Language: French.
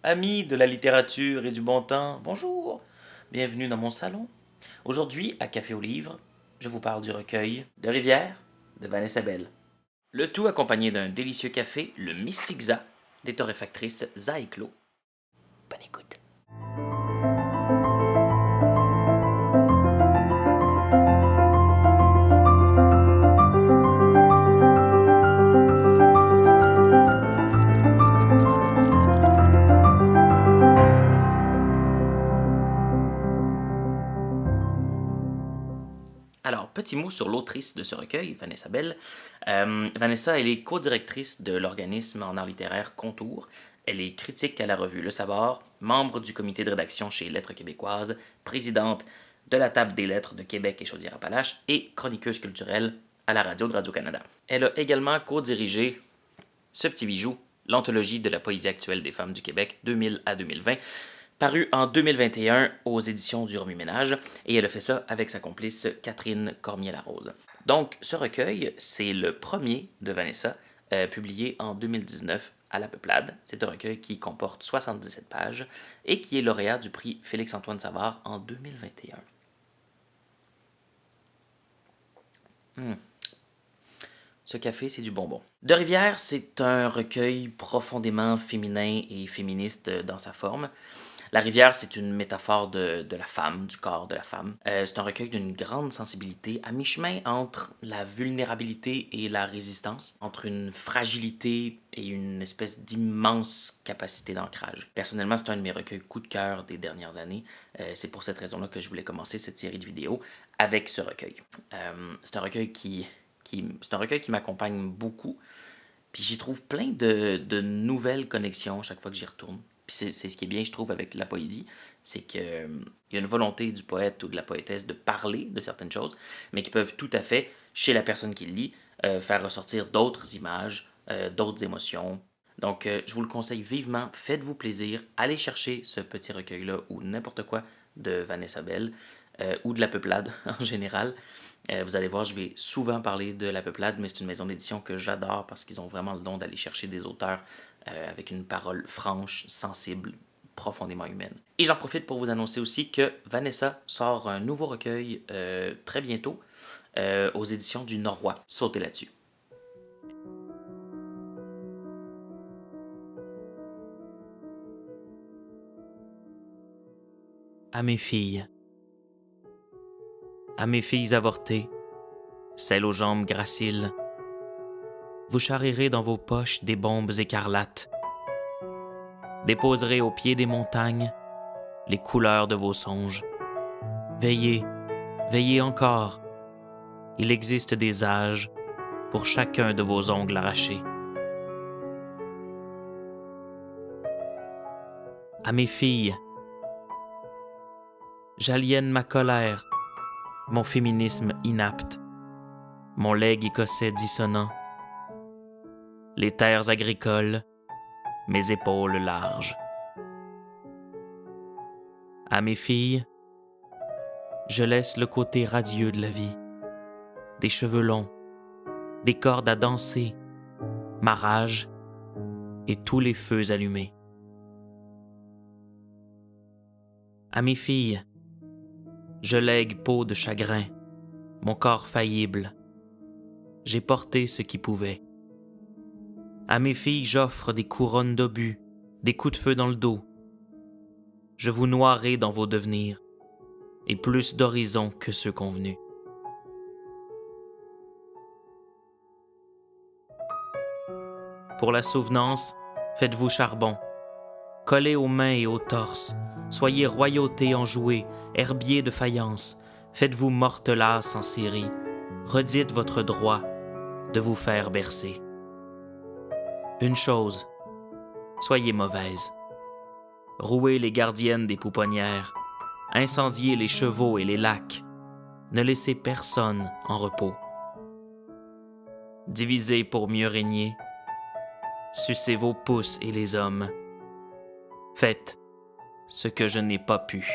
Amis de la littérature et du bon temps, bonjour! Bienvenue dans mon salon. Aujourd'hui, à Café au Livre, je vous parle du recueil de Rivière de Vanessa Bell. Le tout accompagné d'un délicieux café, le Mystic Za, des torréfactrices Za et Clos. Bonne écoute. Alors, petit mot sur l'autrice de ce recueil, Vanessa Bell. Vanessa, elle est co-directrice de l'organisme en art littéraire Contour. Elle est critique à la revue Le Savoir, membre du comité de rédaction chez Lettres québécoises, présidente de la Table des lettres de Québec et Chaudière-Appalaches et chroniqueuse culturelle à la radio de Radio-Canada. Elle a également co-dirigé ce petit bijou, l'anthologie de la poésie actuelle des femmes du Québec 2000 à 2020, paru en 2021 aux éditions du Remue-Ménage, et elle a fait ça avec sa complice Catherine Cormier-Larose. Donc, ce recueil, c'est le premier de Vanessa, publié en 2019 à La Peuplade. C'est un recueil qui comporte 77 pages et qui est lauréat du prix Félix-Antoine Savard en 2021. Ce café, c'est du bonbon. De Rivière, c'est un recueil profondément féminin et féministe dans sa forme. La rivière, c'est une métaphore de la femme, du corps de la femme. C'est un recueil d'une grande sensibilité, à mi-chemin entre la vulnérabilité et la résistance, entre une fragilité et une espèce d'immense capacité d'ancrage. Personnellement, c'est un de mes recueils coup de cœur des dernières années. C'est pour cette raison-là que je voulais commencer cette série de vidéos avec ce recueil. C'est un recueil c'est un recueil qui m'accompagne beaucoup. Puis j'y trouve plein de nouvelles connexions chaque fois que j'y retourne. Puis c'est ce qui est bien, je trouve, avec la poésie, c'est qu'il y a une volonté du poète ou de la poétesse de parler de certaines choses, mais qui peuvent tout à fait, chez la personne qui le lit, faire ressortir d'autres images, d'autres émotions. Donc, je vous le conseille vivement, faites-vous plaisir, allez chercher ce petit recueil-là ou n'importe quoi de Vanessa Bell ou de La Peuplade en général. Vous allez voir, je vais souvent parler de La Peuplade, mais c'est une maison d'édition que j'adore parce qu'ils ont vraiment le don d'aller chercher des auteurs avec une parole franche, sensible, profondément humaine. Et j'en profite pour vous annoncer aussi que Vanessa sort un nouveau recueil très bientôt aux éditions du Norrois. Sautez là-dessus. À mes filles. À mes filles avortées, celles aux jambes graciles, vous charrierez dans vos poches des bombes écarlates, déposerez au pied des montagnes les couleurs de vos songes. Veillez, veillez encore. Il existe des âges pour chacun de vos ongles arrachés. À mes filles, j'aliène ma colère, mon féminisme inapte, mon legs écossais dissonant, les terres agricoles, mes épaules larges. À mes filles, je laisse le côté radieux de la vie, des cheveux longs, des cordes à danser, ma rage et tous les feux allumés. À mes filles, je lègue peau de chagrin, mon corps faillible. J'ai porté ce qui pouvait. À mes filles, j'offre des couronnes d'obus, des coups de feu dans le dos. Je vous noierai dans vos devenirs, et plus d'horizons que ceux convenus. Pour la souvenance, faites-vous charbon. Collez aux mains et au torse. Soyez royauté enjouée, herbier de faïence. Faites-vous mortelasse en série. Redites votre droit de vous faire bercer. Une chose, soyez mauvaise. Rouez les gardiennes des pouponnières. Incendiez les chevaux et les lacs. Ne laissez personne en repos. Divisez pour mieux régner. Sucez vos pouces et les hommes. Faites ce que je n'ai pas pu.